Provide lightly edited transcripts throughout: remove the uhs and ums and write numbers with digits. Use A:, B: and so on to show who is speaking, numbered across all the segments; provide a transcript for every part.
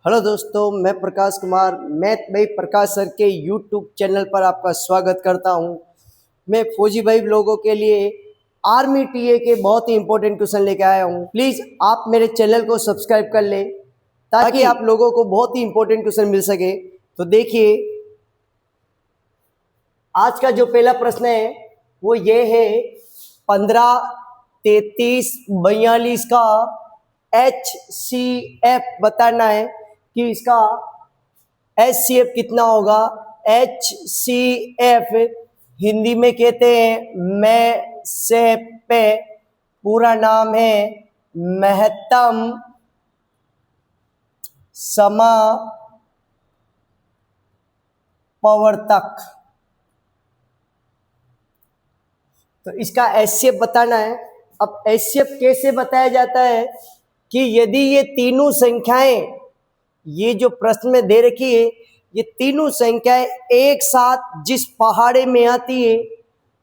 A: Hello दोस्तों, मैं Prakash Kumar math भाई प्रकाश सर के यूट्यूब चैनल पर आपका स्वागत करता हूं। मैं फौजी भाई लोगों के लिए आर्मी टीए के बहुत ही इंपॉर्टेंट क्वेश्चन लेके आया हूं। प्लीज़ आप मेरे चैनल को सब्सक्राइब कर लें ताकि आप लोगों को बहुत ही इंपॉर्टेंट क्वेश्चन मिल सके। तो देखिए, आज का जो पहला प्रश्न है वो ये है 15, 33, 42 का HCF बताना है कि इसका HCF कितना होगा। HCF हिंदी में कहते हैं मैं से पे, पूरा नाम है महत्तम समपवर्तक। तो इसका HCF बताना है। अब HCF कैसे बताया जाता है कि यदि ये तीनों संख्याएं, ये जो प्रश्न में दे रखी है, ये तीनों संख्याएं एक साथ जिस पहाड़े में आती है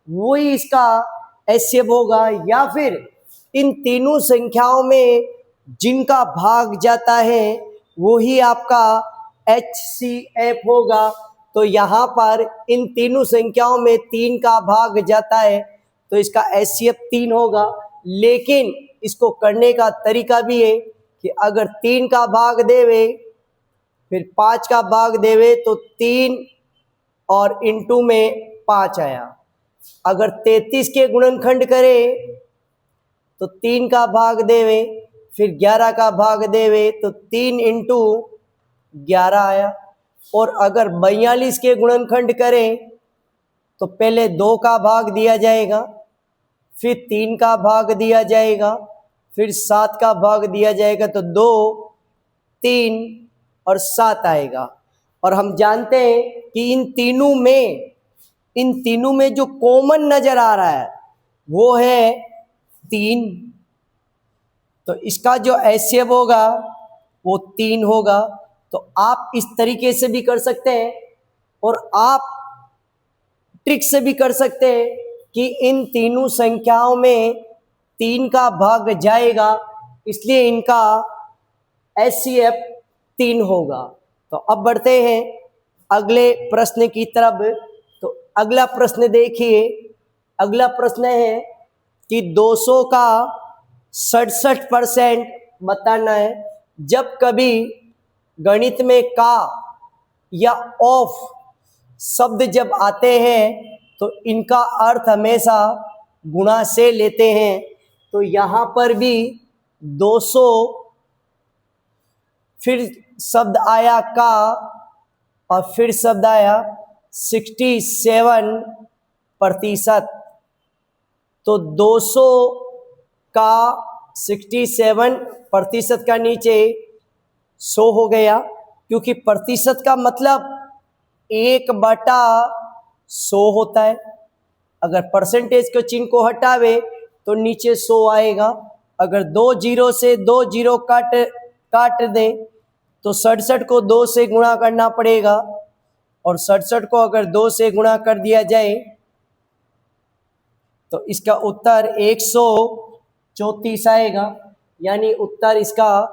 A: वही इसका HCF होगा, या फिर इन तीनों संख्याओं में जिनका भाग जाता है वही आपका HCF होगा। तो यहाँ पर इन तीनों संख्याओं में 3 का भाग जाता है तो इसका HCF 3 होगा। लेकिन इसको करने का तरीका भी है कि अगर 3 का भाग देवे फिर 5 का भाग देवे तो 3 और इंटू में 5 आया। अगर 33 के गुणनखंड करे तो 3 का भाग देवे फिर 11 का भाग देवे तो 3 इंटू 11 आया। और अगर 42 के गुणनखंड करें तो पहले 2 का भाग दिया जाएगा, फिर 3 का भाग दिया जाएगा, फिर 7 का भाग दिया जाएगा, तो 2, 3 और 7 आएगा। और हम जानते हैं कि इन तीनों में जो कॉमन नजर आ रहा है वो है 3। तो इसका जो HCF होगा वो 3 होगा। तो आप इस तरीके से भी कर सकते हैं और आप ट्रिक से भी कर सकते हैं कि इन तीनों संख्याओं में 3 का भाग जाएगा, इसलिए इनका HCF 3 होगा। तो अब बढ़ते हैं अगले प्रश्न की तरफ। तो अगला प्रश्न देखिए, अगला प्रश्न है कि 200 का 67% बताना है। जब कभी गणित में का या ऑफ शब्द जब आते हैं तो इनका अर्थ हमेशा गुणा से लेते हैं। तो यहाँ पर भी 200 फिर शब्द आया का और फिर शब्द आया 67%। तो 200 का 67% का नीचे 100 हो गया, क्योंकि प्रतिशत का मतलब 1/100 होता है। अगर परसेंटेज के चिन्ह को हटावे तो नीचे 100 आएगा। अगर 2 जीरो से 2 जीरो काट दे तो 67 को 2 से गुणा करना पड़ेगा, और 67 को अगर 2 से गुणा कर दिया जाए तो इसका उत्तर 134 आएगा, यानी उत्तर इसका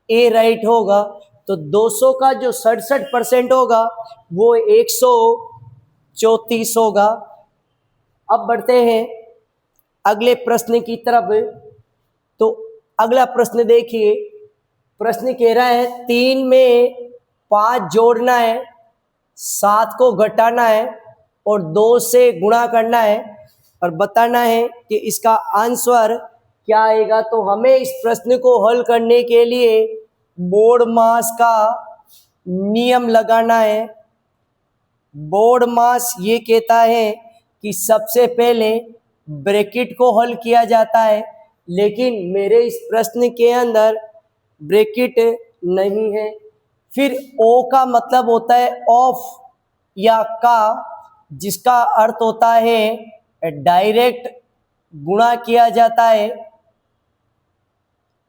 A: ए राइट होगा। तो 200 का जो 67% होगा वो 134 होगा। अब बढ़ते हैं अगले प्रश्न की तरफ। तो अगला प्रश्न देखिए, प्रश्न कह रहा है 3 में 5 जोड़ना है, 7 को घटाना है और 2 से गुणा करना है और बताना है कि इसका आंसर क्या आएगा। तो हमें इस प्रश्न को हल करने के लिए बोर्ड मास का नियम लगाना है। बोर्ड मास ये कहता है कि सबसे पहले ब्रैकेट को हल किया जाता है, लेकिन मेरे इस प्रश्न के अंदर ब्रैकेट नहीं है। फिर ओ का मतलब होता है ऑफ या का, जिसका अर्थ होता है डायरेक्ट गुणा किया जाता है,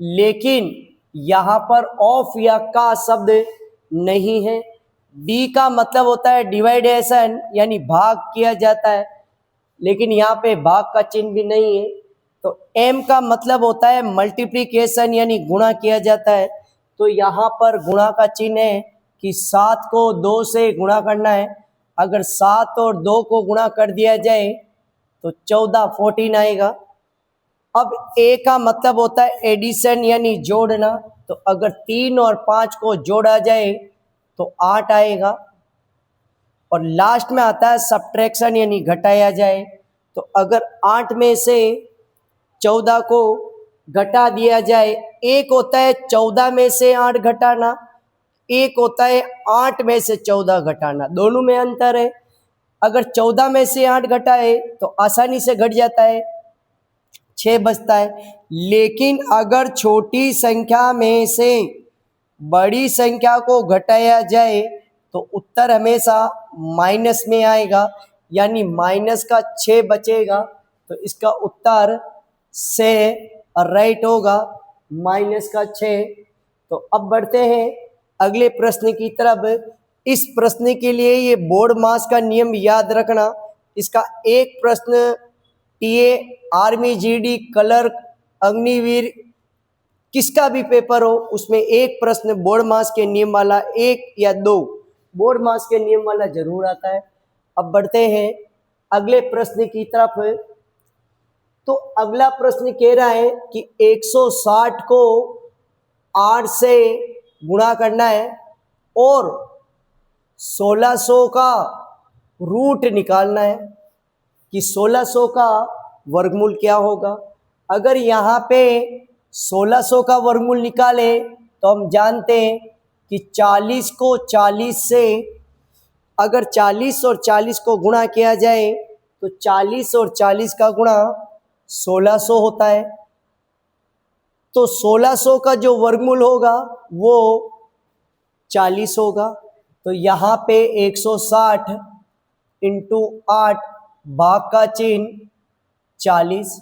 A: लेकिन यहाँ पर ऑफ या का शब्द नहीं है। डी का मतलब होता है डिवाइडेशन, यानी भाग किया जाता है, लेकिन यहाँ पे भाग का चिन्ह भी नहीं है। तो एम का मतलब होता है मल्टीप्लिकेशन, यानी गुणा किया जाता है, तो यहाँ पर गुणा का चिन्ह है कि 7 को 2 से गुणा करना है। अगर 7 और 2 को गुणा कर दिया जाए तो 14 14 आएगा। अब ए का मतलब होता है एडिशन यानी जोड़ना, तो अगर 3 और 5 को जोड़ा जाए तो 8 आएगा। और लास्ट में आता है सब्ट्रैक्शन यानी घटाया जाए, तो अगर 8 में से 14 को घटा दिया जाए, एक होता है 14 में से 8 घटाना, एक होता है 8 में से 14 घटाना, दोनों में अंतर है। अगर 14 में से 8 घटाए तो आसानी से घट जाता है, 6 बचता है। लेकिन अगर छोटी संख्या में से बड़ी संख्या को घटाया जाए तो उत्तर हमेशा माइनस में आएगा, यानी माइनस का 6 बचेगा। तो इसका उत्तर से राइट होगा, माइनस का 6। तो अब बढ़ते हैं अगले प्रश्न की तरफ। इस प्रश्न के लिए ये बोर्ड मास का नियम याद रखना। इसका एक प्रश्न TA, army, GD, clerk, Agniveer, किसका भी पेपर हो, उसमें एक प्रश्न बोर्ड मास के नियम वाला, एक या दो बोर्ड मास के नियम वाला जरूर आता है। अब बढ़ते हैं अगले प्रश्न की तरफ। तो अगला प्रश्न कह रहा है कि 160 को 8 से गुणा करना है और 1600 का रूट निकालना है कि 1600 का वर्गमूल क्या होगा। अगर यहाँ पे 1600 का वर्गमूल निकाले तो हम जानते हैं कि 40 को 40 से, अगर 40 और 40 को गुणा किया जाए तो 40 और 40 का गुणा 1600 होता है। तो 1600 का जो वर्गमूल होगा वो 40 होगा। तो यहाँ पे 160 इंटू 8 भाग का चिन्ह 40।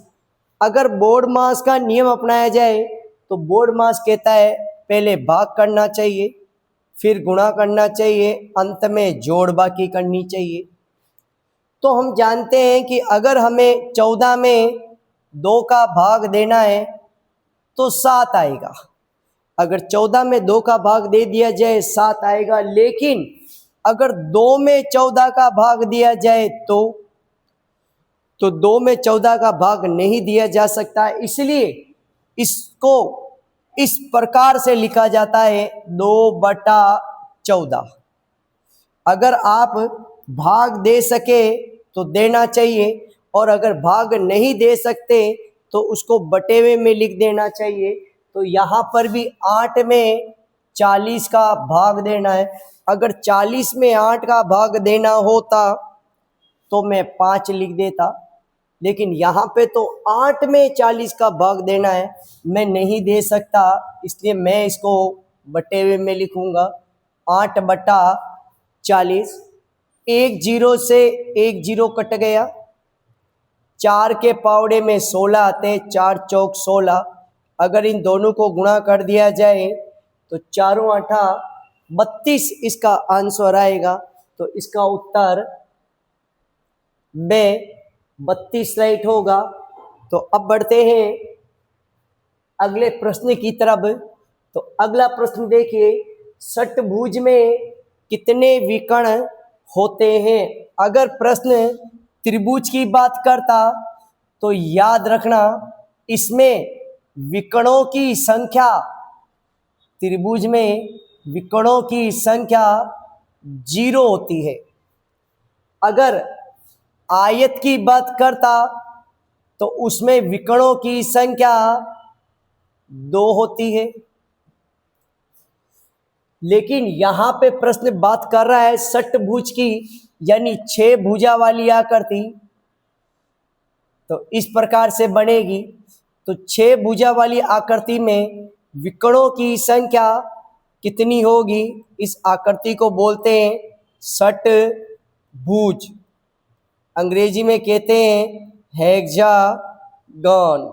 A: अगर बोर्ड मास का नियम अपनाया जाए तो बोर्ड मास कहता है पहले भाग करना चाहिए, फिर गुणा करना चाहिए, अंत में जोड़ बाकी करनी चाहिए। तो हम जानते हैं कि अगर हमें 14 में 2 का भाग देना है तो 7 आएगा। अगर 14 में 2 का भाग दे दिया जाए 7 आएगा। लेकिन अगर 2 में 14 का भाग दिया जाए तो 2 में 14 का भाग नहीं दिया जा सकता, इसलिए इसको इस प्रकार से लिखा जाता है 2/14। अगर आप भाग दे सके तो देना चाहिए, और अगर भाग नहीं दे सकते तो उसको बटेवे में लिख देना चाहिए। तो यहाँ पर भी 8 में 40 का भाग देना है। अगर 40 में 8 का भाग देना होता तो मैं 5 लिख देता, लेकिन यहाँ पे तो 8 में 40 का भाग देना है, मैं नहीं दे सकता, इसलिए मैं इसको बटेवे में लिखूंगा 8/40। एक जीरो से एक जीरो कट गया, 4 के पावड़े में 16 आते, 4 चौक 16। अगर इन दोनों को गुणा कर दिया जाए तो 4 8 32 इसका आंसर आएगा। तो इसका उत्तर बे 32 राइट होगा। तो अब बढ़ते हैं अगले प्रश्न की तरफ। तो अगला प्रश्न देखिए, षटभुज में कितने विकर्ण होते हैं। अगर प्रश्न त्रिभुज की बात करता तो याद रखना इसमें विकर्णों की संख्या, त्रिभुज में विकर्णों की संख्या 0 होती है। अगर आयत की बात करता तो उसमें विकर्णों की संख्या 2 होती है। लेकिन यहाँ पे प्रश्न बात कर रहा है षटभुज की, यानी 6 भुजा वाली आकृति। तो इस प्रकार से बनेगी। तो 6 भुजा वाली आकृति में विकर्णों की संख्या कितनी होगी, इस आकृति को बोलते हैं षटभुज। अंग्रेजी में कहते हैं हेक्सागन।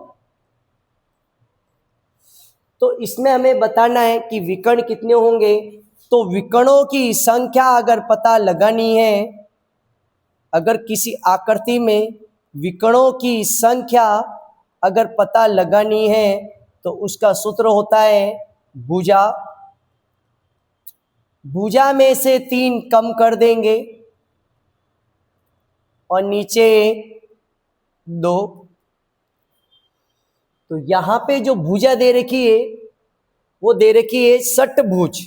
A: तो इसमें हमें बताना है कि विकर्ण कितने होंगे। तो विकर्णों की संख्या अगर पता लगानी है, अगर किसी आकृति में विकर्णों की संख्या अगर पता लगानी है तो उसका सूत्र होता है भुजा भुजा में से 3 कम कर देंगे और नीचे 2। तो यहां पे जो भुजा दे रखी है वो दे रखी है षटभुज।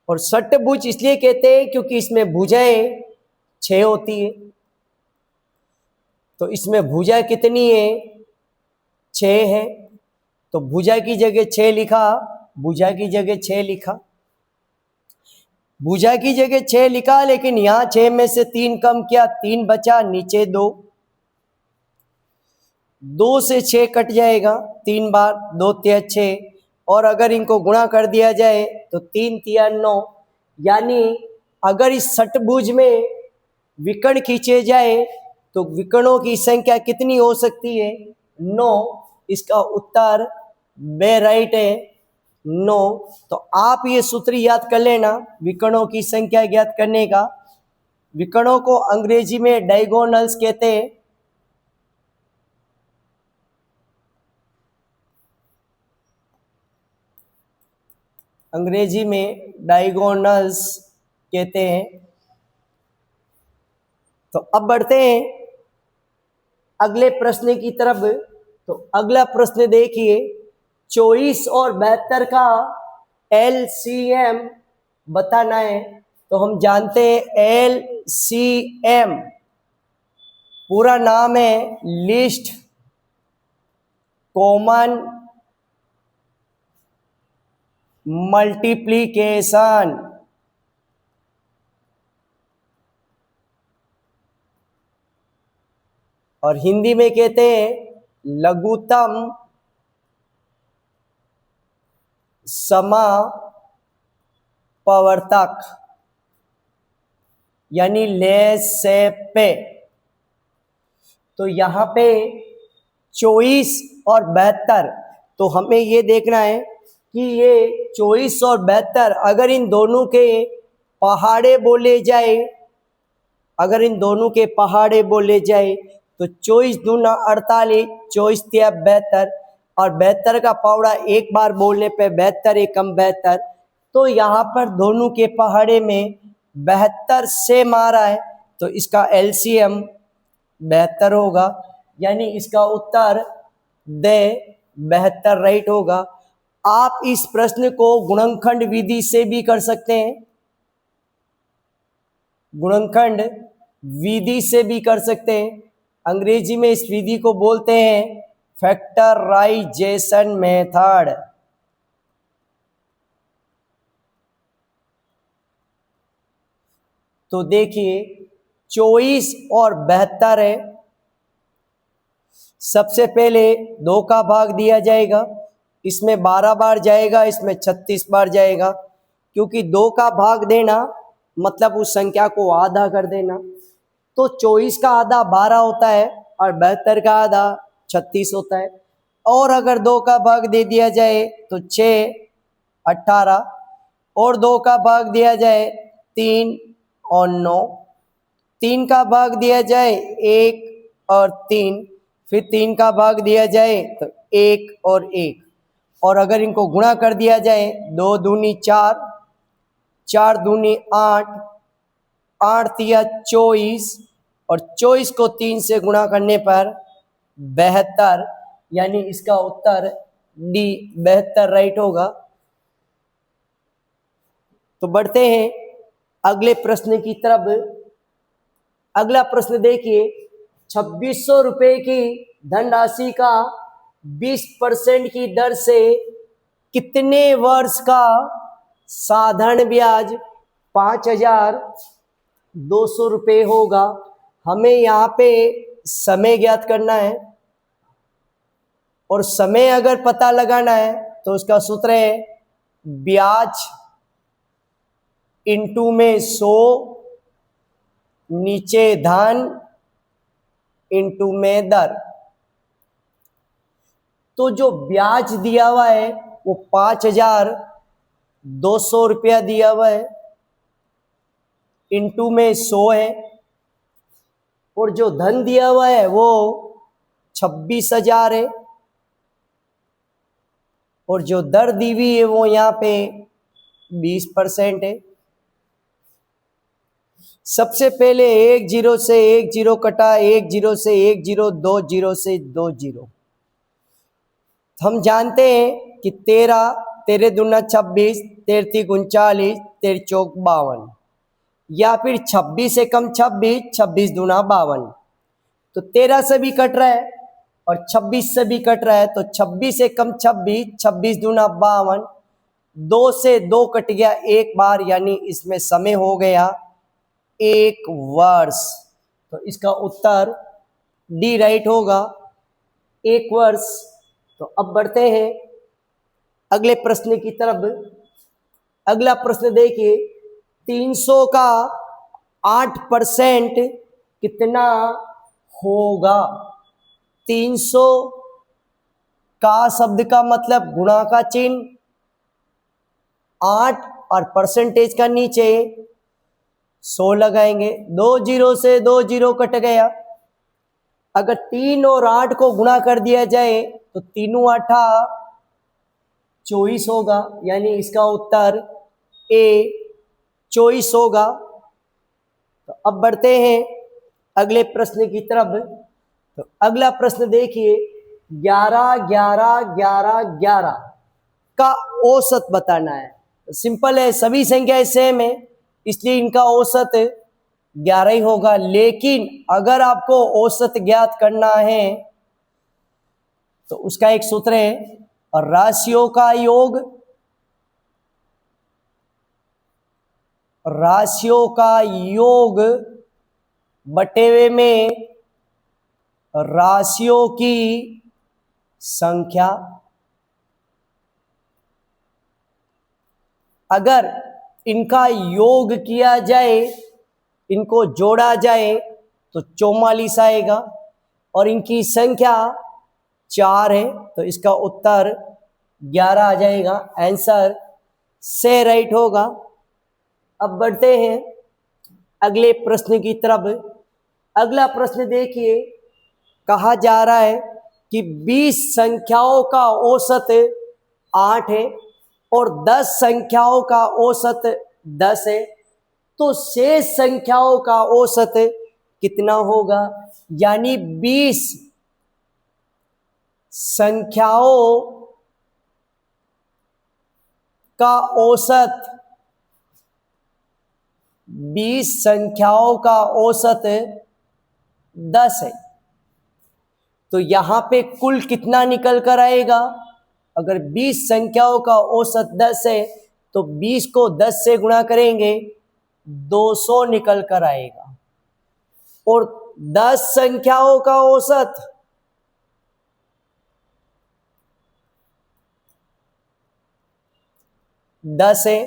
A: और षटभुज इसलिए कहते हैं क्योंकि इसमें भुजाएं 6 होती है। तो इसमें भुजा कितनी है? 6 है। तो भुजा की जगह 6 लिखा, भुजा की जगह 6 लिखा, भुजा की जगह 6 लिखा, लेकिन यहां 6 में से 3 कम किया, 3 बचा, नीचे 2। 2 से 6 कट जाएगा 3 बार, 2 तिया 6। और अगर इनको गुणा कर दिया जाए तो 3 तिया 9। यानी अगर इस षटभुज में विकर्ण खींचे जाए तो विकर्णों की संख्या कितनी हो सकती है? 9। इसका उत्तर बे राइट है 9। तो आप ये सूत्र याद कर लेना विकर्णों की संख्या ज्ञात करने का। विकर्णों को अंग्रेजी में डायगोनल्स कहते हैं। अंग्रेजी में डायगोनल्स कहते हैं। तो अब बढ़ते हैं अगले प्रश्न की तरफ। तो अगला प्रश्न देखिए, 24 और 72 का LCM बताना है। तो हम जानते हैं LCM पूरा नाम है लिस्ट कॉमन मल्टीप्लिकेशन। और हिंदी में कहते हैं लघुत्तम समापवर्तक, यानी लेसेपे। तो यहां पे 24 और 72, तो हमें ये देखना है कि ये 24 और 72 अगर इन दोनों के पहाड़े बोले जाए, अगर इन दोनों के पहाड़े बोले जाए तो 24 दूना 48, 24 तिया 72, और 72 का पौड़ा एक बार बोलने पे 72 एकम 72। तो यहाँ पर दोनों के पहाड़े में 72 से मारा है, तो इसका LCM 72 होगा। यानी इसका उत्तर दे 72 राइट होगा। आप इस प्रश्न को गुणनखंड विधि से भी कर सकते हैं, गुणनखंड विधि से भी कर सकते हैं। अंग्रेजी में इस विधि को बोलते हैं फैक्टराइजेशन मेथड। तो देखिए 24 और 72 है। सबसे पहले 2 का भाग दिया जाएगा, इसमें 12 बार जाएगा, इसमें 36 बार जाएगा। क्योंकि 2 का भाग देना मतलब उस संख्या को आधा कर देना। तो 24 का आधा 12 होता है और 72 का आधा 36 होता है। और अगर 2 का भाग दे दिया जाए तो 6 18, और 2 का भाग दिया जाए 3 और 9, 3 का भाग दिया जाए 1 और 3, फिर 3 का भाग दिया जाए तो 1 और 1। और अगर इनको गुणा कर दिया जाए 2 दूनी 4, 4 दूनी 8, 8 तिया 24, और 24 को 3 से गुणा करने पर 72। यानी इसका उत्तर डी 72 राइट होगा। तो बढ़ते हैं अगले प्रश्न की तरफ। अगला प्रश्न देखिए, 2600 रुपये की धनराशि का 20% की दर से कितने वर्ष का साधारण ब्याज 5200 रुपये होगा? हमें यहाँ पे समय ज्ञात करना है, और समय अगर पता लगाना है तो उसका सूत्र है ब्याज इंटू में 100 नीचे धन इंटू में दर। तो जो ब्याज दिया हुआ है वो 5200 रुपया दिया हुआ है, इंटू में 100 है, और जो धन दिया हुआ है वो 26,000 है, और जो दर दी हुई है वो यहाँ पे 20% है। सबसे पहले एक जीरो से एक जीरो कटा, एक जीरो से एक जीरो, दो जीरो से दो जीरो। हम जानते हैं कि 13, 13 दूना 26, 13 39, 13 चौक 52, या फिर 26 से कम 26, 26 दूना 52। तो 13 से भी कट रहा है और 26 से भी कट रहा है, तो 26 से कम 26, 26 दूना 52, 2 से 2 कट गया एक बार, यानी इसमें समय हो गया 1 वर्ष। तो इसका उत्तर डी राइट होगा, 1 वर्ष। तो अब बढ़ते हैं अगले प्रश्न की तरफ। अगला प्रश्न देखिए, 300 का 8% कितना होगा? 300 का शब्द का मतलब गुणा का चिन्ह, 8 और परसेंटेज का नीचे 100 लगाएंगे। 2 जीरो से 2 जीरो कट गया। अगर 3 और 8 को गुणा कर दिया जाए तो 3 8 24 होगा, यानी इसका उत्तर ए 24 होगा। तो अब बढ़ते हैं अगले प्रश्न की तरफ। तो अगला प्रश्न देखिए, 11 11 11 11 का औसत बताना है। तो सिंपल है, सभी संख्याएं सेम है, इसलिए इनका औसत 11 ही होगा। लेकिन अगर आपको औसत ज्ञात करना है तो उसका एक सूत्र है, और राशियों का योग, राशियों का योग बटेवे में राशियों की संख्या। अगर इनका योग किया जाए, इनको जोड़ा जाए तो 44 आएगा, और इनकी संख्या 4 है, तो इसका उत्तर 11 आ जाएगा। आंसर से राइट होगा। अब बढ़ते हैं अगले प्रश्न की तरफ। अगला प्रश्न देखिए, कहा जा रहा है कि 20 संख्याओं का औसत 8 है और 10 संख्याओं का औसत 10 है, तो शेष संख्याओं का औसत कितना होगा? यानी 20 संख्याओं का औसत, 20 संख्याओं का औसत 10 है, तो यहां पे कुल कितना निकल कर आएगा? अगर 20 संख्याओं का औसत 10 है तो 20 को 10 से गुणा करेंगे 200 निकल कर आएगा, और 10 संख्याओं का औसत 10 है,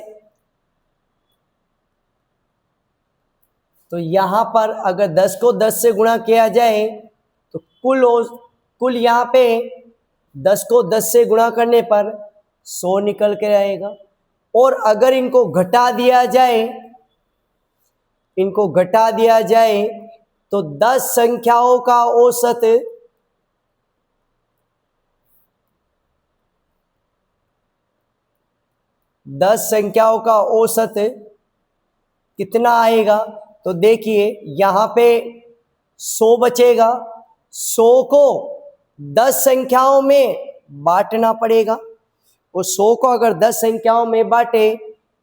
A: तो यहां पर अगर 10 को 10 से गुणा किया जाए तो कुल यहां पे 10 को 10 से गुणा करने पर 100 निकल के आएगा। और अगर इनको घटा दिया जाए, इनको घटा दिया जाए तो 10 संख्याओं का औसत 10 संख्याओं का औसत कितना आएगा? तो देखिए यहां पे 100 बचेगा, 100 को 10 संख्याओं में बांटना पड़ेगा, और 100 को अगर 10 संख्याओं में बांटे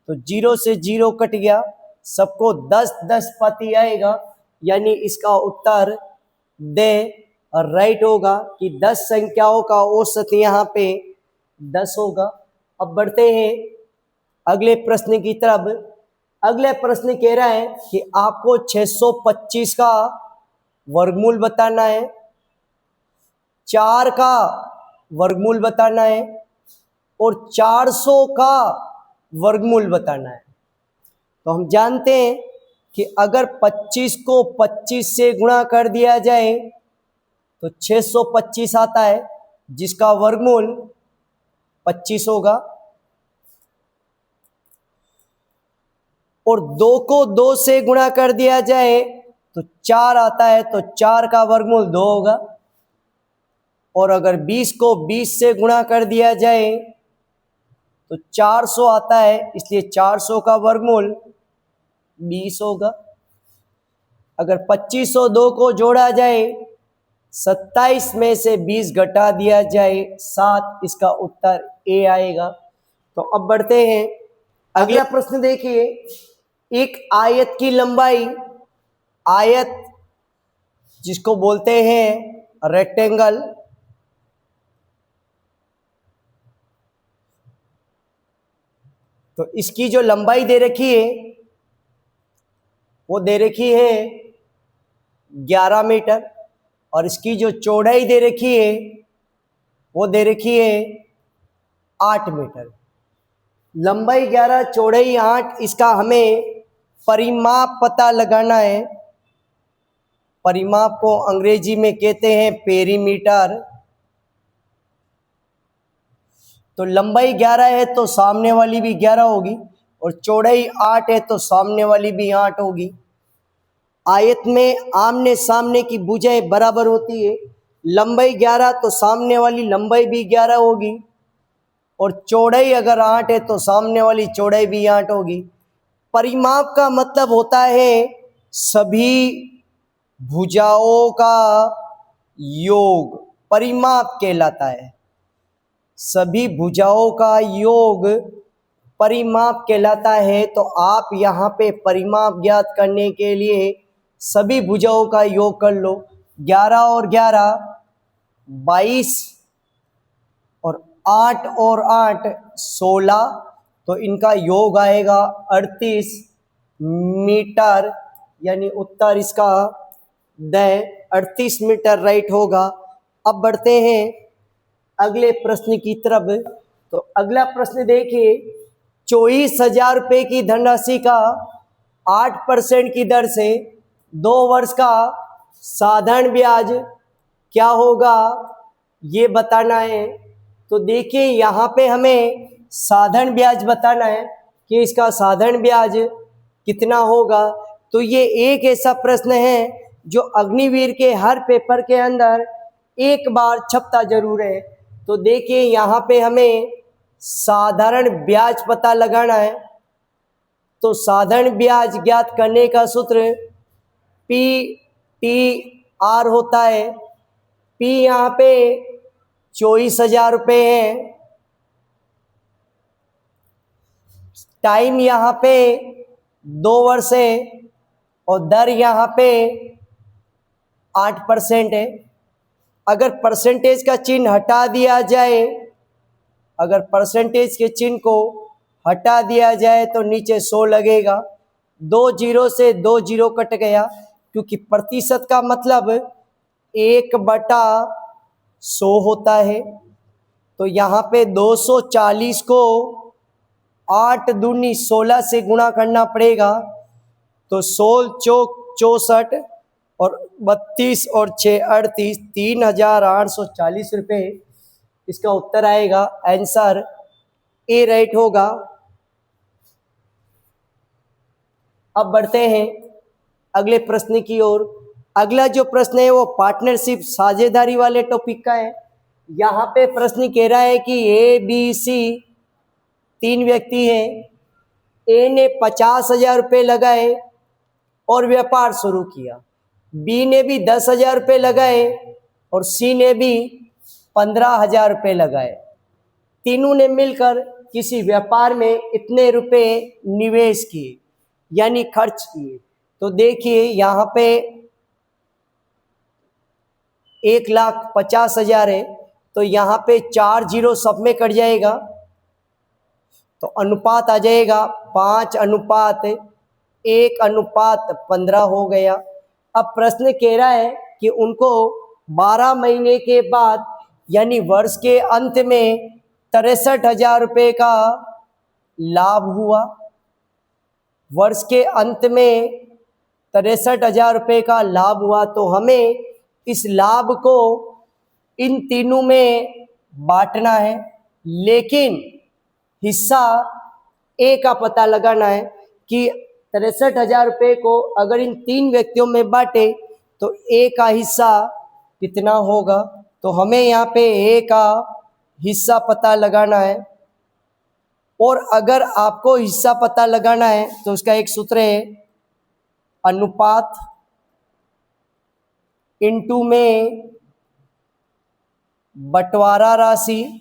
A: तो 0 से 0 कट गया, सबको 10 10 पाती आएगा, यानी इसका उत्तर दे राइट होगा कि 10 संख्याओं का औसत यहाँ पे 10 होगा। अब बढ़ते हैं अगले प्रश्न की तरफ। अगले प्रश्न कह रहा है कि आपको 625 का वर्गमूल बताना है, 4 का वर्गमूल बताना है और 400 का वर्गमूल बताना है। तो हम जानते हैं कि अगर 25 को 25 से गुणा कर दिया जाए तो 625 आता है, जिसका वर्गमूल 25 होगा, और 2 को 2 से गुणा कर दिया जाए तो 4 आता है, तो 4 का वर्गमूल 2 होगा, और अगर 20 को 20 से गुणा कर दिया जाए तो 400 आता है, इसलिए 400 का वर्गमूल 20 होगा। अगर 2502 को जोड़ा जाए, 27 में से 20 घटा दिया जाए 7, इसका उत्तर ए आएगा। तो अब बढ़ते हैं, अगला प्रश्न देखिए। एक आयत की लंबाई, आयत जिसको बोलते हैं रेक्टेंगल, तो इसकी जो लंबाई दे रखी है वो दे रखी है 11 मीटर, और इसकी जो चौड़ाई दे रखी है वो दे रखी है 8 मीटर। लंबाई 11, चौड़ाई 8, इसका हमें परिमाप पता लगाना है। परिमाप को अंग्रेजी में कहते हैं पेरीमीटर। तो लंबाई 11 है तो सामने वाली भी 11 होगी, और चौड़ाई 8 है तो सामने वाली भी 8 होगी। आयत में आमने सामने की भुजाएं बराबर होती है। लंबाई 11 तो सामने वाली लंबाई भी 11 होगी, और चौड़ाई अगर 8 है तो सामने वाली चौड़ाई भी 8 होगी। परिमाप का मतलब होता है सभी भुजाओं का योग, परिमाप कहलाता है। सभी भुजाओं का योग परिमाप कहलाता है। तो आप यहाँ पे परिमाप ज्ञात करने के लिए सभी भुजाओं का योग कर लो। 11 और 11 22, और 8 और 8 16, तो इनका योग आएगा 38 मीटर, यानी उत्तर इसका 38 मीटर राइट होगा। अब बढ़ते हैं अगले प्रश्न की तरफ। तो अगला प्रश्न देखिए, 24,000 रुपये की धनराशि का 8% की दर से 2 वर्ष का साधारण ब्याज क्या होगा, ये बताना है। तो देखिए यहाँ पे हमें साधारण ब्याज बताना है कि इसका साधारण ब्याज कितना होगा। तो ये एक ऐसा प्रश्न है जो अग्निवीर के हर पेपर के अंदर एक बार छपता जरूर है। तो देखिए यहाँ पे हमें साधारण ब्याज पता लगाना है। तो साधारण ब्याज ज्ञात करने का सूत्र PTR होता है। P यहाँ पे 24,000 रुपये है, टाइम यहाँ पे 2 वर्ष है, और दर यहाँ पे 8% है। अगर परसेंटेज का चिन्ह हटा दिया जाए, अगर परसेंटेज के चिन्ह को हटा दिया जाए तो नीचे 100 लगेगा। 2 जीरो से 2 जीरो कट गया, क्योंकि प्रतिशत का मतलब 1/100 होता है। तो यहाँ पे 240 को 8 दूनी 16 से गुणा करना पड़ेगा। तो 16 चौक 64, और 32 और 6 38, 3,840 रुपये इसका उत्तर आएगा। आंसर ए राइट होगा। अब बढ़ते हैं अगले प्रश्न की ओर। अगला जो प्रश्न है वो पार्टनरशिप, साझेदारी वाले टॉपिक का है। यहाँ पे प्रश्न कह रहा है कि ABC 3 व्यक्ति हैं। ए ने 50,000 रुपये लगाए और व्यापार शुरू किया। बी ने भी 10,000 रुपये लगाए, और सी ने भी 15,000 रुपये लगाए। तीनों ने मिलकर किसी व्यापार में इतने रुपए निवेश किए, यानी खर्च किए। तो देखिए यहाँ पे 1,50,000 है, तो यहाँ पे 4 जीरो सब में कट जाएगा, तो अनुपात आ जाएगा 5:1:15 हो गया। अब प्रश्न कह रहा है कि उनको 12 महीने के बाद, यानी वर्ष के अंत में 63,000 रुपये का लाभ हुआ। वर्ष के अंत में 63,000 रुपये का लाभ हुआ। तो हमें इस लाभ को इन तीनों में बांटना है, लेकिन हिस्सा ए का पता लगाना है कि 63,000 रुपये को अगर इन 3 व्यक्तियों में बांटे तो ए का हिस्सा कितना होगा। तो हमें यहाँ पे ए का हिस्सा पता लगाना है। और अगर आपको हिस्सा पता लगाना है तो उसका एक सूत्र है, अनुपात इनटू में बंटवारा राशि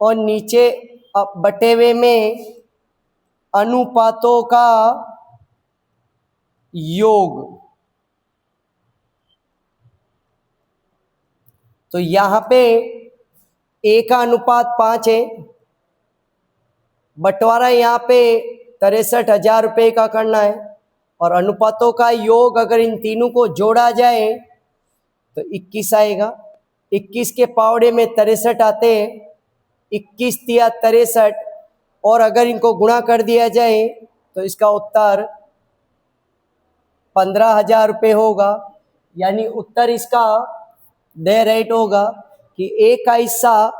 A: और नीचे बटेवे में अनुपातों का योग। तो यहां पे A का अनुपात 5 है, बंटवारा यहाँ पे 63,000 रुपये का करना है और अनुपातों का योग अगर इन तीनों को जोड़ा जाए तो 21 आएगा। 21 के पावड़े में 63 आते हैं, 21 तिया 63 और अगर इनको गुणा कर दिया जाए तो इसका उत्तर 15,000 रुपये होगा। यानी उत्तर इसका दे राइट होगा कि A का हिस्सा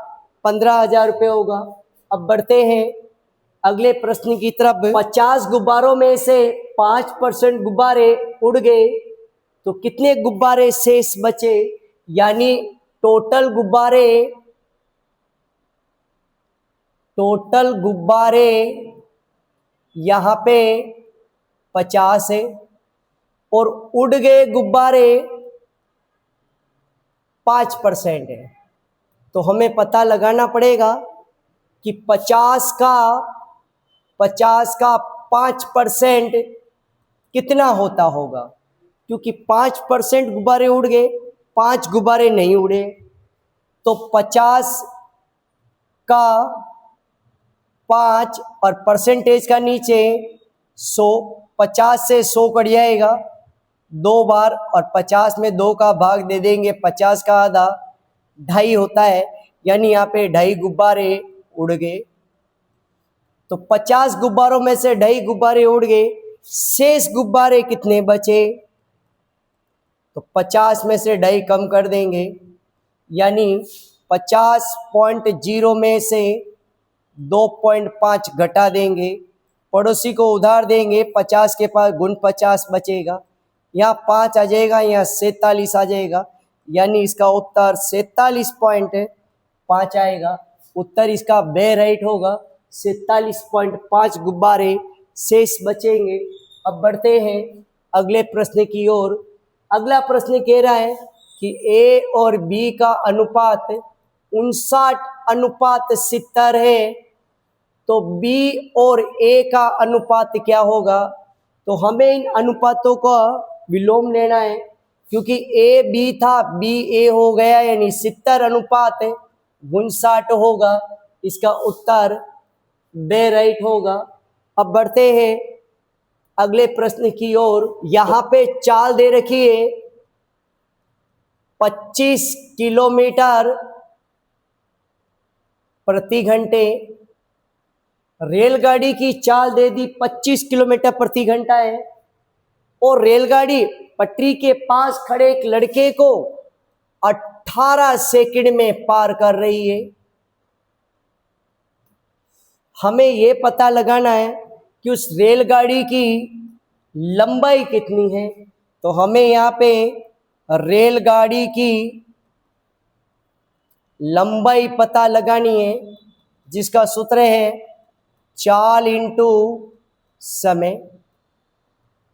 A: 15,000 रुपये होगा। अब बढ़ते हैं अगले प्रश्न की तरफ। 50 गुब्बारों में से 5% गुब्बारे उड़ गए तो कितने गुब्बारे शेष बचे? यानी टोटल गुब्बारे यहाँ पे 50 है और उड़ गए गुब्बारे 5% है। तो हमें पता लगाना पड़ेगा कि 50 का 5% कितना होता होगा, क्योंकि 5% गुब्बारे उड़ गए, 5 गुब्बारे नहीं उड़े। तो 50 का 5 और परसेंटेज का नीचे 100, 50 से 100 कट जाएगा 2 बार और 50 में 2 का भाग दे देंगे, 50 का आधा 2.5 होता है। यानी यहाँ पे 2.5 गुब्बारे उड़ गए। तो 50 गुब्बारों में से 2.5 गुब्बारे उड़ गए, शेष गुब्बारे कितने बचे? तो 50 में से 2.5 कम कर देंगे, यानी 50.0 में से 2.5 घटा देंगे, पड़ोसी को उधार देंगे, 50 के पास गुण 50 बचेगा, यहाँ 5 आ जाएगा, यहाँ 47 आ जाएगा। यानी इसका उत्तर 47.5 आएगा। उत्तर इसका बे राइट होगा, 47.5 गुब्बारे शेष बचेंगे। अब बढ़ते हैं अगले प्रश्न की ओर। अगला प्रश्न कह रहा है कि A और B का अनुपात 59:70 है, तो B और A का अनुपात क्या होगा? तो हमें इन अनुपातों का विलोम लेना है, क्योंकि A B था, B A हो गया, यानी 70:59 होगा। इसका उत्तर बे राइट होगा। अब बढ़ते हैं अगले प्रश्न की ओर। यहाँ पे चाल दे रखी है 25 किलोमीटर प्रति घंटे। रेलगाड़ी की चाल दे दी 25 किलोमीटर प्रति घंटा है और रेलगाड़ी पटरी के पास खड़े एक लड़के को 18 सेकंड में पार कर रही है। हमें यह पता लगाना है कि उस रेलगाड़ी की लंबाई कितनी है। तो हमें यहाँ पे रेलगाड़ी की लंबाई पता लगानी है, जिसका सूत्र है चाल इंटू समय।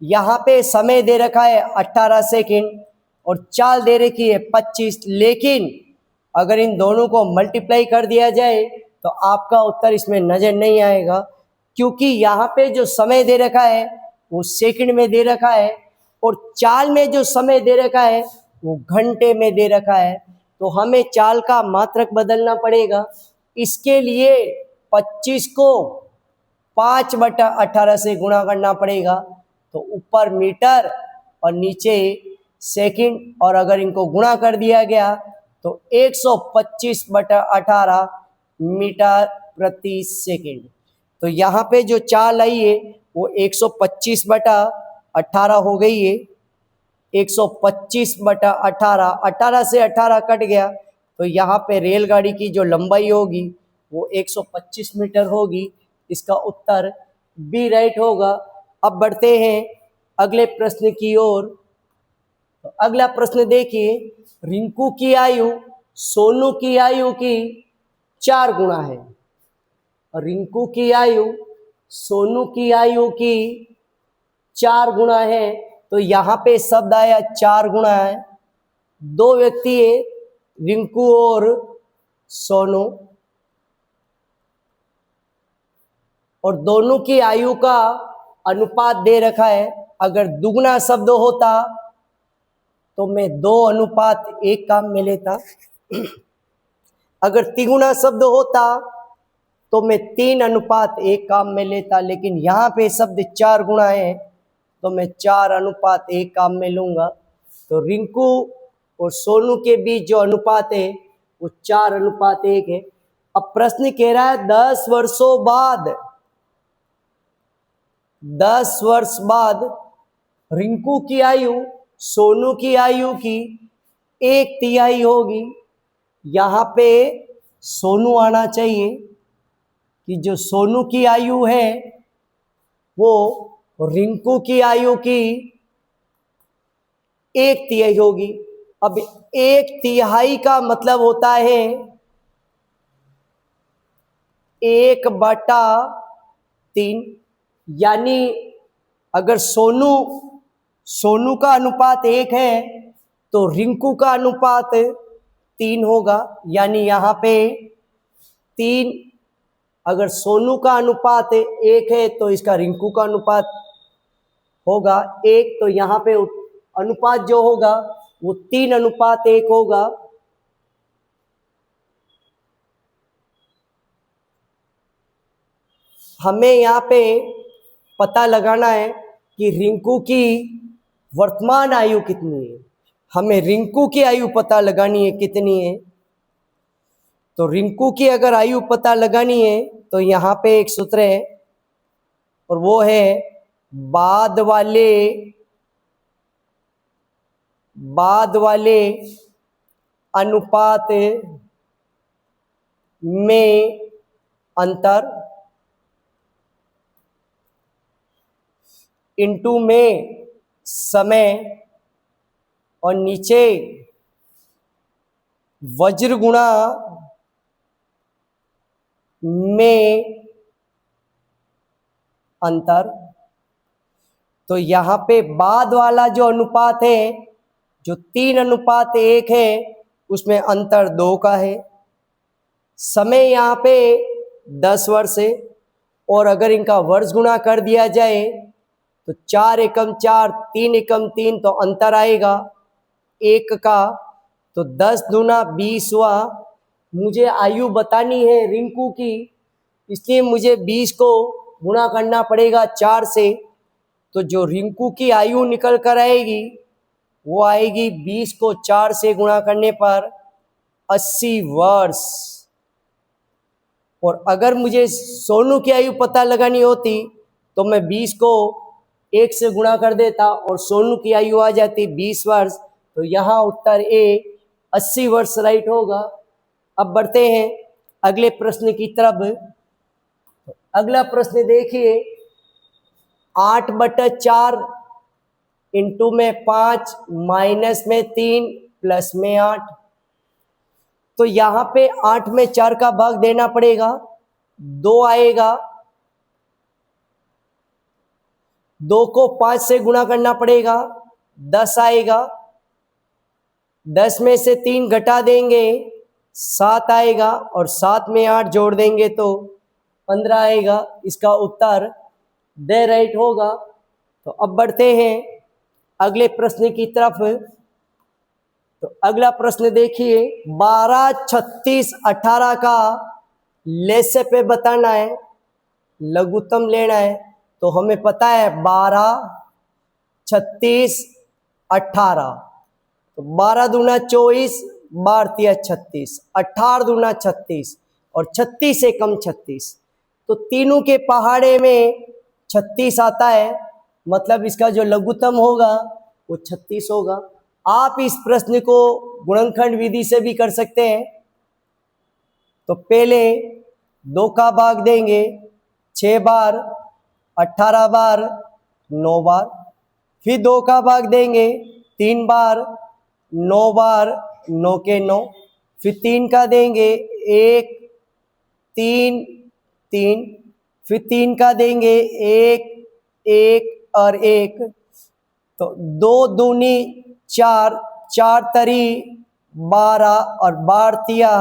A: यहाँ पे समय दे रखा है 18 सेकंड और चाल दे रखी है 25, लेकिन अगर इन दोनों को मल्टीप्लाई कर दिया जाए तो आपका उत्तर इसमें नजर नहीं आएगा, क्योंकि यहाँ पे जो समय दे रखा है वो सेकंड में दे रखा है और चाल में जो समय दे रखा है वो घंटे में दे रखा है। तो हमें चाल का मात्रक बदलना पड़ेगा। इसके लिए 25 को 5/18 से गुणा करना पड़ेगा, तो ऊपर मीटर और नीचे सेकंड, और अगर इनको गुणा कर दिया गया तो 125/18 मीटर प्रति सेकंड। तो यहाँ पे जो चाल आई है वो 125/18 हो गई है। 125/18, 18 से 18 कट गया, तो यहाँ पे रेलगाड़ी की जो लंबाई होगी वो 125 मीटर होगी। इसका उत्तर बी राइट होगा। अब बढ़ते हैं अगले प्रश्न की ओर। तो अगला प्रश्न देखिए, रिंकू की आयु सोनू की आयु की 4 गुना है। रिंकू की आयु सोनू की आयु की 4 गुना है, तो यहाँ पे शब्द आया 4 गुना है। दो व्यक्ति है, रिंकू और सोनू, और दोनों की आयु का अनुपात दे रखा है। अगर दुगुना शब्द होता तो मैं 2:1 काम में लेता। अगर तिगुना शब्द होता तो मैं 3:1 काम में लेता, लेकिन यहाँ पे शब्द 4 गुना है तो मैं 4:1 काम में लूंगा। तो रिंकू और सोनू के बीच जो अनुपात है वो 4:1 है। अब प्रश्न कह रहा है 10 वर्षों बाद, 10 वर्ष बाद रिंकू की आयु सोनू की आयु की 1/3 होगी। यहाँ पे सोनू आना चाहिए कि जो सोनू की आयु है वो रिंकू की आयु की 1/3 होगी। अब 1/3 का मतलब होता है 1/3, यानी अगर सोनू का अनुपात 1 है तो रिंकू का अनुपात 3 होगा। यानी यहाँ पे 3, अगर सोनू का अनुपात 1 है तो इसका रिंकू का अनुपात होगा 1, तो यहाँ पे अनुपात जो होगा वो 3:1 होगा। हमें यहाँ पे पता लगाना है कि रिंकू की वर्तमान आयु कितनी है। हमें रिंकू की आयु पता लगानी है कितनी है। तो रिंकू की अगर आयु पता लगानी है तो यहाँ पे एक सूत्र है और वो है बाद वाले अनुपात में अंतर इंटू में समय और नीचे वज्र गुणा में अंतर। तो यहाँ पे बाद वाला जो अनुपात है जो 3:1 है उसमें अंतर 2 का है। समय यहाँ पे 10 वर्ष है और अगर इनका वर्ष गुणा कर दिया जाए तो 4 एकम 4, 3 एकम 3, तो अंतर आएगा 1 का। तो 10 दूना 20 हुआ। मुझे आयु बतानी है रिंकू की, इसलिए मुझे 20 को गुणा करना पड़ेगा 4 से। तो जो रिंकू की आयु निकल कर आएगी वो आएगी 20 को 4 से गुणा करने पर 80 वर्ष। और अगर मुझे सोनू की आयु पता लगानी होती तो मैं 20 को 1 से गुणा कर देता और सोनू की आयु आ जाती 20 वर्ष। तो यहाँ उत्तर ए 80 वर्ष राइट होगा। अब बढ़ते हैं अगले प्रश्न की तरफ। अगला प्रश्न देखिए, 8/4 इंटू में 5 माइनस में 3 प्लस में 8। तो यहाँ पे 8 में 4 का भाग देना पड़ेगा, 2 आएगा। 2 को 5 से गुणा करना पड़ेगा, 10 आएगा। 10 में से 3 घटा देंगे, 7 आएगा और 7 में 8 जोड़ देंगे तो 15 आएगा। इसका उत्तर दे राइट होगा। तो अब बढ़ते हैं अगले प्रश्न की तरफ। तो अगला प्रश्न देखिए, 12, 36, 18 का लेसे पे बताना है, लघुत्तम लेना है। तो हमें पता है 12, 36, 18। तो 12 दूना 24, 12 36, 18 दूना 36 और 36 से कम 36। तो तीनों के पहाड़े में 36 आता है, मतलब इसका जो लघुत्तम होगा वो 36 होगा। आप इस प्रश्न को गुणनखंड विधि से भी कर सकते हैं। तो पहले 2 का भाग देंगे 6 बार, 18 बार, 9 बार। फिर 2 का भाग देंगे 3 बार, 9 बार, 9 के 9। फिर 3 का देंगे 1, 3, 3, फिर 3 का देंगे 1, 1 और 1, तो 2 दूनी 4, 4 तरी 12 और 12 तिया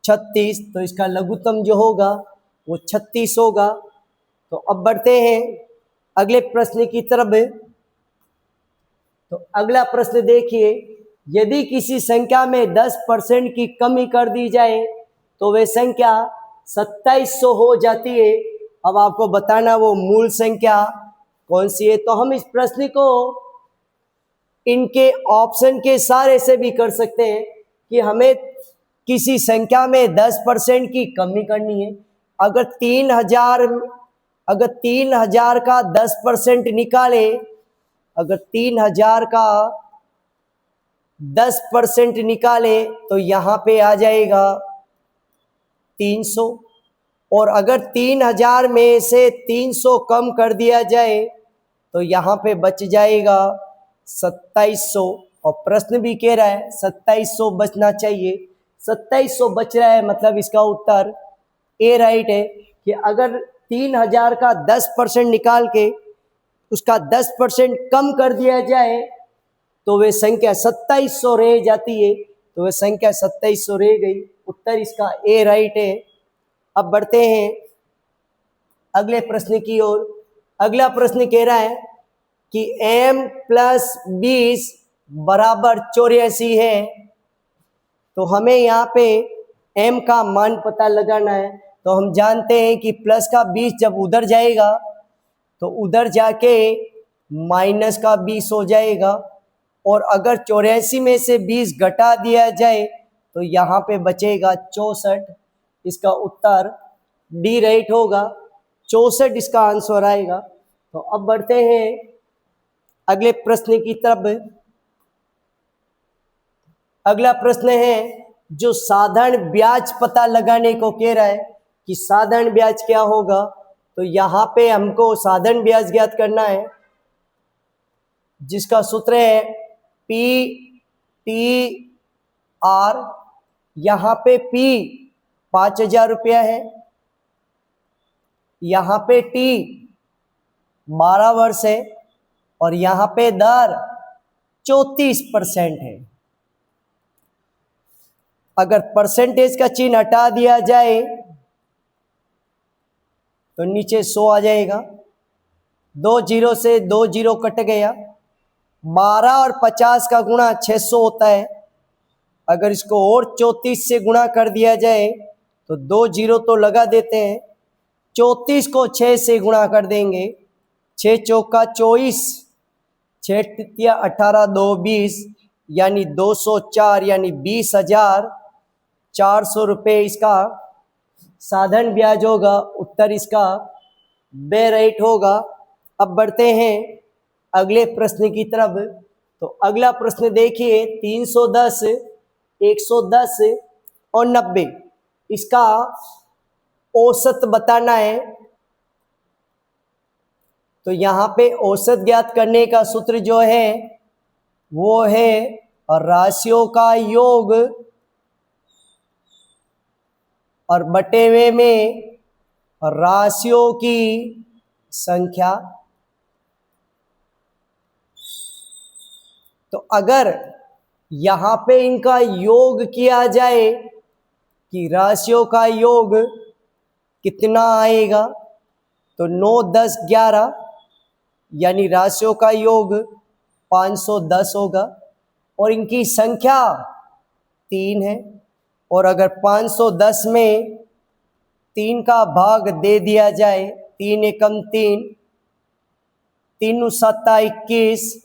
A: 36, तो इसका लघुत्तम जो होगा वो 36 होगा। तो अब बढ़ते हैं अगले प्रश्न की तरफ। तो अगला प्रश्न देखिए, यदि किसी संख्या में 10% की कमी कर दी जाए तो वह संख्या 2700 हो जाती है। अब आपको बताना वो मूल संख्या कौन सी है। तो हम इस प्रश्न को इनके ऑप्शन के सहारे से भी कर सकते हैं कि हमें किसी संख्या में 10% की कमी करनी है। अगर 3000 का 10% निकाले, अगर 3000 का 10% निकाले तो यहाँ पे आ जाएगा 300, और अगर 3000 में से 300 कम कर दिया जाए तो यहाँ पे बच जाएगा 2700। और प्रश्न भी कह रहा है 2700 बचना चाहिए, 2700 बच रहा है, मतलब इसका उत्तर ए राइट है कि अगर 3000 का 10% निकाल के उसका 10% कम कर दिया जाए तो वह संख्या 2700 रह जाती है। तो वह संख्या 2700 रह गई, उत्तर इसका ए राइट है। अब बढ़ते हैं अगले प्रश्न की ओर। अगला प्रश्न कह रहा है कि m + 20 बराबर 84 है। तो हमें यहाँ पे m का मान पता लगाना है। तो हम जानते हैं कि प्लस का 20 जब उधर जाएगा तो उधर जाके माइनस का 20 हो जाएगा, और अगर 84 में से 20 घटा दिया जाए तो यहाँ पे बचेगा 64। इसका उत्तर डी राइट होगा, 64 इसका आंसर आएगा। तो अब बढ़ते हैं अगले प्रश्न की तरफ। अगला प्रश्न है जो साधारण ब्याज पता लगाने को कह रहा है कि साधारण ब्याज क्या होगा। तो यहाँ पे हमको साधारण ब्याज ज्ञात करना है, जिसका सूत्र है पी टी आर। यहाँ पे पी 5000 रुपया है, यहाँ पे टी 12 वर्ष है, और यहाँ पे दर 34% है। अगर परसेंटेज का चिन्ह हटा दिया जाए तो नीचे 100 आ जाएगा, 2 जीरो से 2 जीरो कट गया, 12 और 50 का गुणा 600 होता है। अगर इसको और 34 से गुणा कर दिया जाए तो 2 जीरो तो लगा देते हैं, 34 को 6 से गुणा कर देंगे, 6 चौका 24, 6 तिया 18, 2 20, यानी 204, यानी 20,400 रुपये इसका साधारण ब्याज होगा। उत्तर इसका बे राइट होगा। अब बढ़ते हैं अगले प्रश्न की तरफ। तो अगला प्रश्न देखिए, 310, 110 और 90, इसका औसत बताना है। तो यहाँ पे औसत ज्ञात करने का सूत्र जो है वो है राशियों का योग और बटे हुए में राशियों की संख्या। तो अगर यहाँ पे इनका योग किया जाए कि राशियों का योग कितना आएगा, तो 9, 10, 11, यानी राशियों का योग 510 होगा, और इनकी संख्या 3 है। और अगर 510 में 3 का भाग दे दिया जाए, 3 एकम 3, 3 7 21,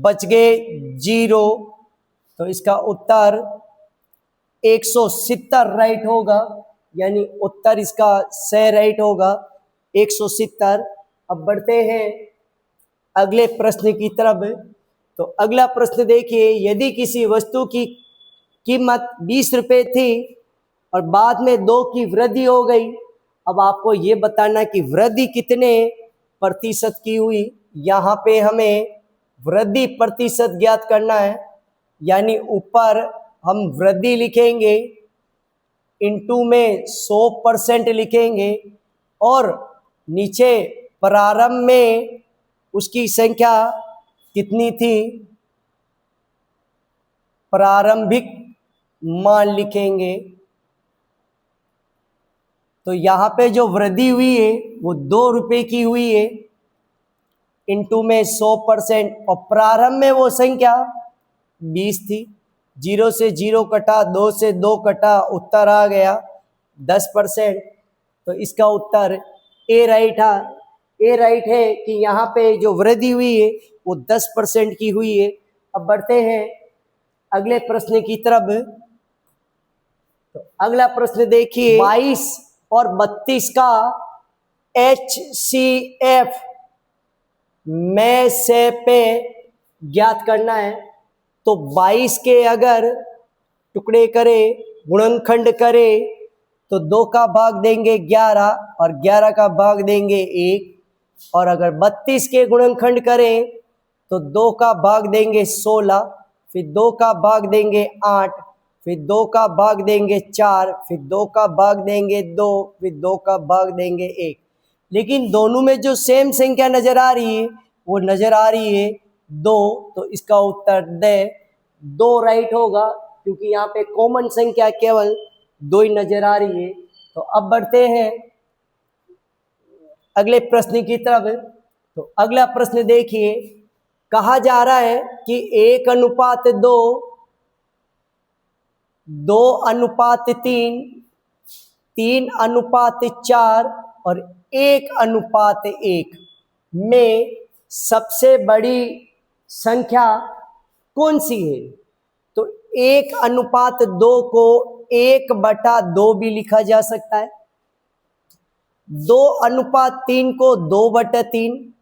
A: बच गए 0, तो इसका उत्तर 170 राइट होगा, यानी उत्तर इसका सही राइट होगा 170। अब बढ़ते हैं अगले प्रश्न की तरफ। तो अगला प्रश्न देखिए, यदि किसी वस्तु की कीमत 20 रुपये थी और बाद में 2 की वृद्धि हो गई। अब आपको ये बताना कि वृद्धि कितने प्रतिशत की हुई। यहाँ पे हमें वृद्धि प्रतिशत ज्ञात करना है, यानी ऊपर हम वृद्धि लिखेंगे इनटू में 100% लिखेंगे और नीचे प्रारंभ में उसकी संख्या कितनी थी, प्रारंभिक मान लिखेंगे। तो यहाँ पे जो वृद्धि हुई है वो 2 रुपये की हुई है, इनटू में 100% और प्रारंभ में वो संख्या 20 थी। 0 से 0 कटा, 2 से 2 कटा, उत्तर आ गया 10%। तो इसका उत्तर ए राइट है कि यहाँ पे जो वृद्धि हुई है वो 10% की हुई है। अब बढ़ते हैं अगले प्रश्न की तरफ। तो अगला प्रश्न देखिए, 22 और 32 का HCF में से पे ज्ञात करना है। तो 22 के अगर टुकड़े करें, गुणनखंड करें तो 2 का भाग देंगे 11 और 11 का भाग देंगे 1। और अगर 32 के गुणनखंड करें तो 2 का भाग देंगे 16, फिर 2 का भाग देंगे 8, फिर 2 का भाग देंगे 4, फिर 2 का भाग देंगे 2, फिर 2 का भाग देंगे 1। लेकिन दोनों में जो सेम संख्या नजर आ रही है वो नजर आ रही है 2। तो इसका उत्तर दे 2 राइट होगा, क्योंकि यहाँ पे कॉमन संख्या केवल 2 ही नजर आ रही है। तो अब बढ़ते हैं अगले प्रश्न की तरफ। तो अगला प्रश्न देखिए, कहा जा रहा है कि 1:2, 2:3, 3:4 और 1:1 में सबसे बड़ी संख्या कौन सी है? तो 1:2 को 1/2 भी लिखा जा सकता है, 2:3 को 2/3,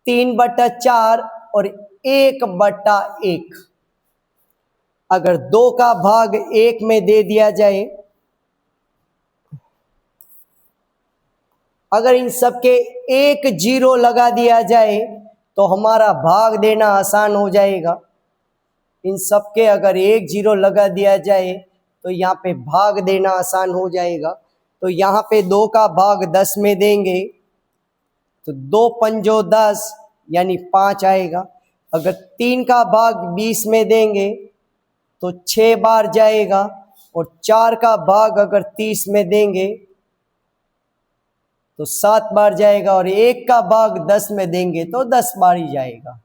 A: 3/4 और 1/1। अगर 2 का भाग 1 में दे दिया जाए, अगर इन सबके 1 0 लगा दिया जाए तो हमारा भाग देना आसान हो जाएगा। इन सबके अगर 1 0 लगा दिया जाए तो यहाँ पे भाग देना आसान हो जाएगा। तो यहाँ पे 2 का भाग 10 में देंगे तो 2 पंजो 10 यानी 5 आएगा। अगर 3 का भाग 20 में देंगे तो 6 बार जाएगा, और 4 का भाग अगर 30 में देंगे तो 7 बार जाएगा, और 1 का भाग 10 में देंगे तो 10 बार ही जाएगा।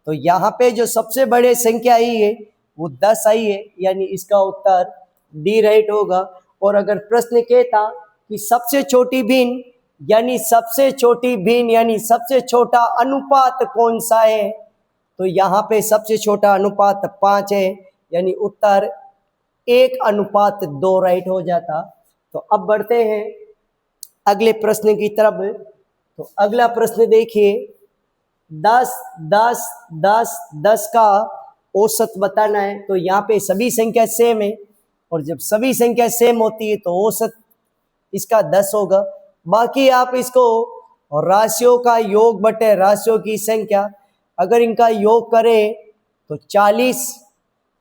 A: तो यहाँ पे जो सबसे बड़े संख्या आई है वो 10 आई है, यानी इसका उत्तर डी राइट होगा। और अगर प्रश्न कहता कि सबसे छोटी भिन्न यानी सबसे छोटा अनुपात कौन सा है, तो यहाँ पे सबसे छोटा अनुपात 5 है, यानी उत्तर 1:2 राइट हो जाता। तो अब बढ़ते हैं अगले प्रश्न की तरफ। तो अगला प्रश्न देखिए, 10, 10, 10, 10 का औसत बताना है। तो यहाँ पे सभी संख्या सेम है, और जब सभी संख्या सेम होती है तो औसत इसका 10 होगा। बाकी आप इसको राशियों का योग बटे राशियों की संख्या, अगर इनका योग करें तो 40,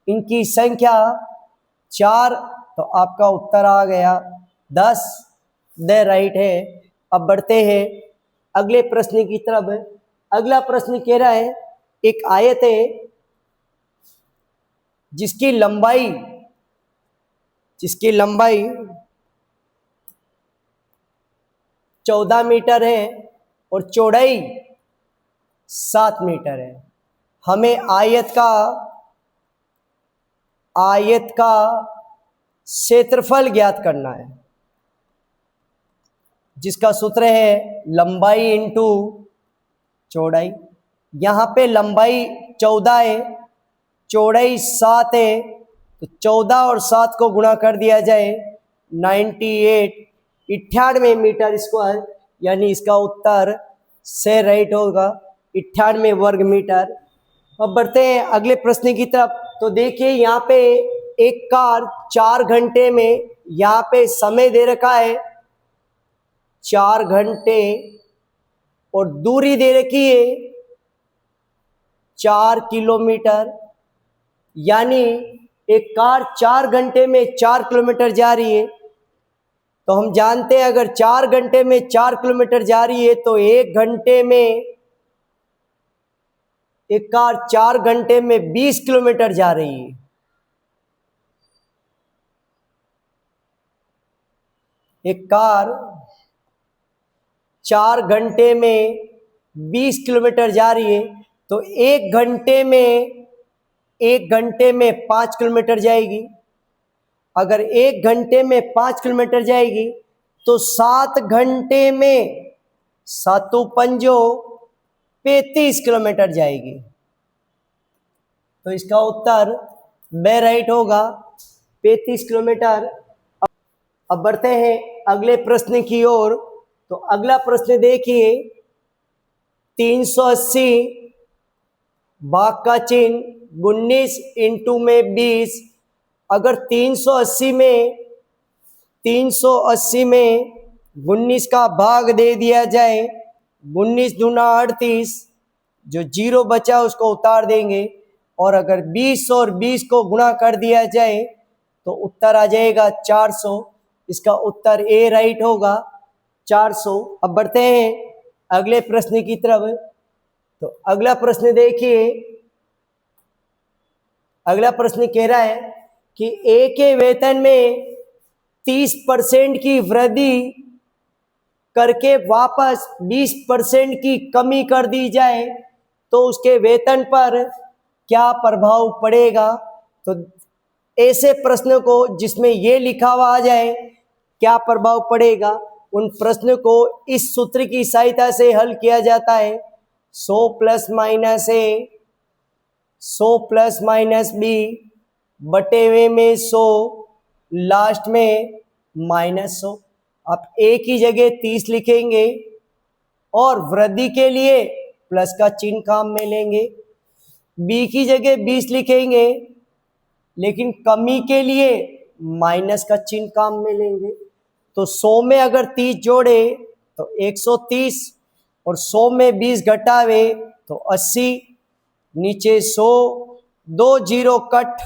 A: इनकी संख्या 4, तो आपका उत्तर आ गया 10, द राइट है। अब बढ़ते हैं अगले प्रश्न की तरफ। अगला प्रश्न कह रहा है, एक आयत है जिसकी लंबाई 14 मीटर है और चौड़ाई 7 मीटर है। हमें आयत का क्षेत्रफल ज्ञात करना है, जिसका सूत्र है लंबाई इंटू चौड़ाई। यहाँ पे लंबाई 14 है, चौड़ाई 7 है, तो 14 और 7 को गुणा कर दिया जाए 98 मीटर स्क्वायर, यानी इसका उत्तर से राइट होगा 98 वर्ग मीटर। अब बढ़ते हैं अगले प्रश्न की तरफ। तो देखिए यहाँ पे एक कार 4 घंटे में, यहाँ पे समय दे रखा है 4 घंटे और दूरी दे रखी है 4 किलोमीटर, यानी एक कार 4 घंटे में 4 किलोमीटर जा रही है, तो हम जानते हैं अगर 4 घंटे में 4 किलोमीटर जा रही है तो 1 घंटे में एक कार 4 घंटे में 20 किलोमीटर जा रही है। एक कार 4 घंटे में 20 किलोमीटर जा रही है तो 1 घंटे में 5 किलोमीटर जाएगी। अगर 1 घंटे में 5 किलोमीटर जाएगी तो 7 घंटे में 7 पंजो 35 किलोमीटर जाएगी। तो इसका उत्तर बे राइट होगा 35 किलोमीटर। अब बढ़ते हैं अगले प्रश्न की ओर। तो अगला प्रश्न देखिए, 380 भाग का चिन्ह 19 इंटू में 20। अगर 380 में 19 का भाग दे दिया जाए, 19 दूना 38, जो जीरो बचा उसको उतार देंगे, और अगर 20 और 20 को गुणा कर दिया जाए तो उत्तर आ जाएगा 400। इसका उत्तर ए राइट होगा 400। अब बढ़ते हैं अगले प्रश्न की तरफ। तो अगला प्रश्न देखिए, अगला प्रश्न कह रहा है कि ए के वेतन में 30% की वृद्धि करके वापस 20% की कमी कर दी जाए तो उसके वेतन पर क्या प्रभाव पड़ेगा। तो ऐसे प्रश्न को जिसमें ये लिखा हुआ आ जाए क्या प्रभाव पड़ेगा, उन प्रश्न को इस सूत्र की सहायता से हल किया जाता है। 100 प्लस माइनस ए 100 प्लस माइनस बी बटे हुए में 100 लास्ट में -100। आप ए की जगह 30 लिखेंगे और वृद्धि के लिए प्लस का चिन्ह काम में लेंगे। बी की जगह 20 लिखेंगे लेकिन कमी के लिए माइनस का चिन्ह काम में लेंगे। तो 100 में अगर 30 जोड़े तो 130 और 100 में 20 घटावे तो 80, नीचे 100, 2 जीरो कट,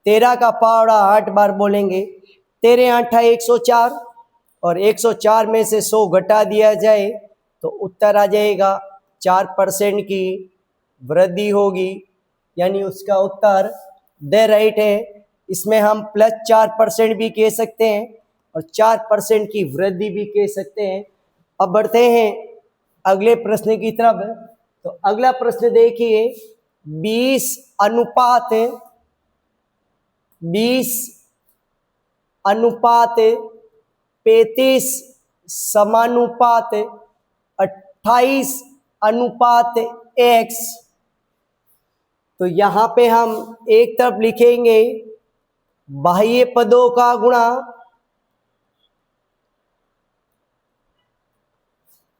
A: 13 का पावड़ा 8 बार बोलेंगे, 13 8 104, और 104 में से 100 घटा दिया जाए तो उत्तर आ जाएगा 4% की वृद्धि होगी, यानी उसका उत्तर द राइट है। इसमें हम प्लस 4% भी कह सकते हैं और 4% की वृद्धि भी कह सकते हैं। अब बढ़ते हैं अगले प्रश्न की तरफ। तो अगला प्रश्न देखिए, 20 अनुपात 35 समानुपात 28 अनुपात x। तो यहाँ पे हम एक तरफ लिखेंगे बाह्य पदों का गुणा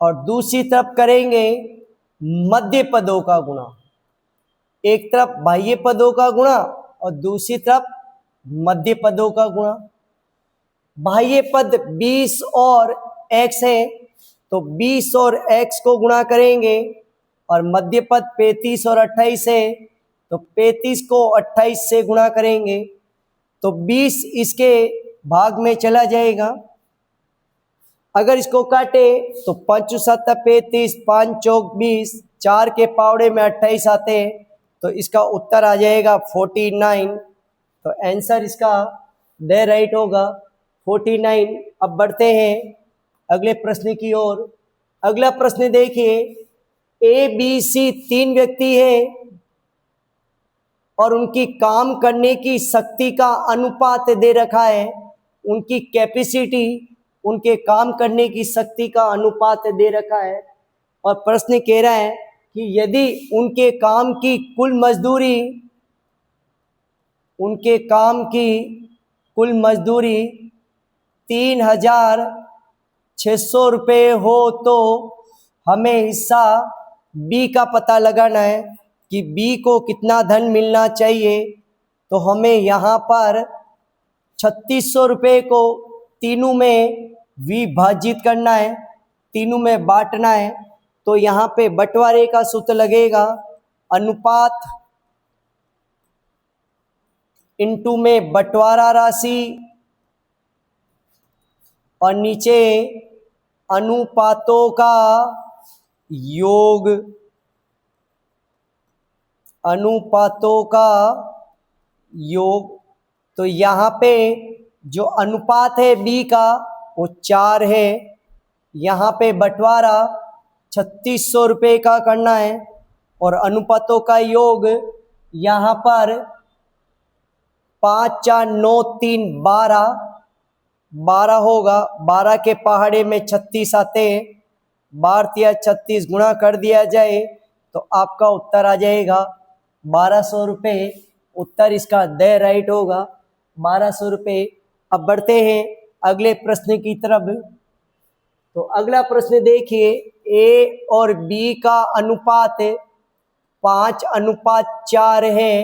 A: और दूसरी तरफ करेंगे मध्य पदों का गुणा। एक तरफ बाह्य पदों का गुणा और दूसरी तरफ मध्य पदों का गुणा। बाह्य पद 20 और x है तो 20 और x को गुणा करेंगे, और मध्य पद 35 और 28 है तो 35 को 28 से गुणा करेंगे तो 20 इसके भाग में चला जाएगा। अगर इसको काटे तो 5 7 35, 5 चौक 20, 4 के पावड़े में 28 आते हैं तो इसका उत्तर आ जाएगा 49। तो आंसर इसका द राइट होगा 49। अब बढ़ते हैं अगले प्रश्न की ओर। अगला प्रश्न देखिए, ए बी सी 3 व्यक्ति हैं और उनकी काम करने की शक्ति का अनुपात दे रखा है। उनकी कैपेसिटी, उनके काम करने की शक्ति का अनुपात दे रखा है, और प्रश्न कह रहा है कि यदि उनके काम की कुल मजदूरी 3,600 रुपये हो तो हमें हिस्सा बी का पता लगाना है कि बी को कितना धन मिलना चाहिए। तो हमें यहाँ पर 3600 रुपये को तीनों में विभाजित करना है, तीनों में बांटना है। तो यहाँ पे बंटवारे का सूत्र लगेगा, अनुपात इनटू में बंटवारा राशि और नीचे अनुपातों का योग, अनुपातों का योग। तो यहाँ पे जो अनुपात है बी का वो 4 है। यहाँ पे बंटवारा 3600 रुपये का करना है और अनुपातों का योग यहाँ पर 5 4 9 3 12 होगा। 12 के पहाड़े में 36 आते हैं, 12 या 36 गुणा कर दिया जाए तो आपका उत्तर आ जाएगा 1200 रुपये। उत्तर इसका द राइट होगा 1200 रुपये। अब बढ़ते हैं अगले प्रश्न की तरफ। तो अगला प्रश्न देखिए, ए और बी का अनुपात 5:4 है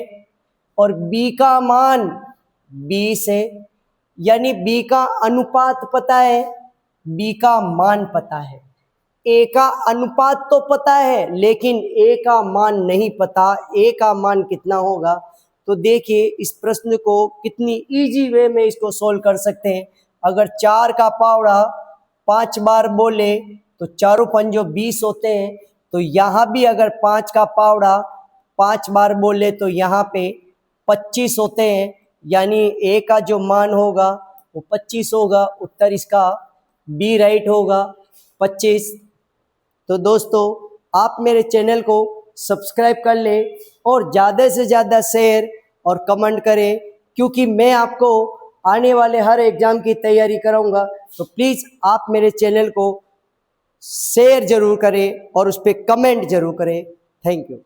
A: और बी का मान 20 है। यानी बी का अनुपात पता है, बी का मान पता है। ए का अनुपात तो पता है लेकिन ए का मान नहीं पता, ए का मान कितना होगा। तो देखिए इस प्रश्न को कितनी इजी वे में इसको सोल्व कर सकते हैं। अगर 4 का पावड़ा 5 बार बोले तो 4 पंजो 20 होते हैं। तो यहाँ भी अगर 5 का पावड़ा 5 बार बोले तो यहाँ पे 25 होते हैं। यानी ए का जो मान होगा वो 25 होगा। उत्तर इसका बी राइट होगा 25। तो दोस्तों आप मेरे चैनल को सब्सक्राइब कर लें और ज़्यादा से ज़्यादा शेयर और कमेंट करें, क्योंकि मैं आपको आने वाले हर एग्ज़ाम की तैयारी कराऊंगा। तो प्लीज़ आप मेरे चैनल को शेयर ज़रूर करें और उस पर कमेंट ज़रूर करें। Thank you.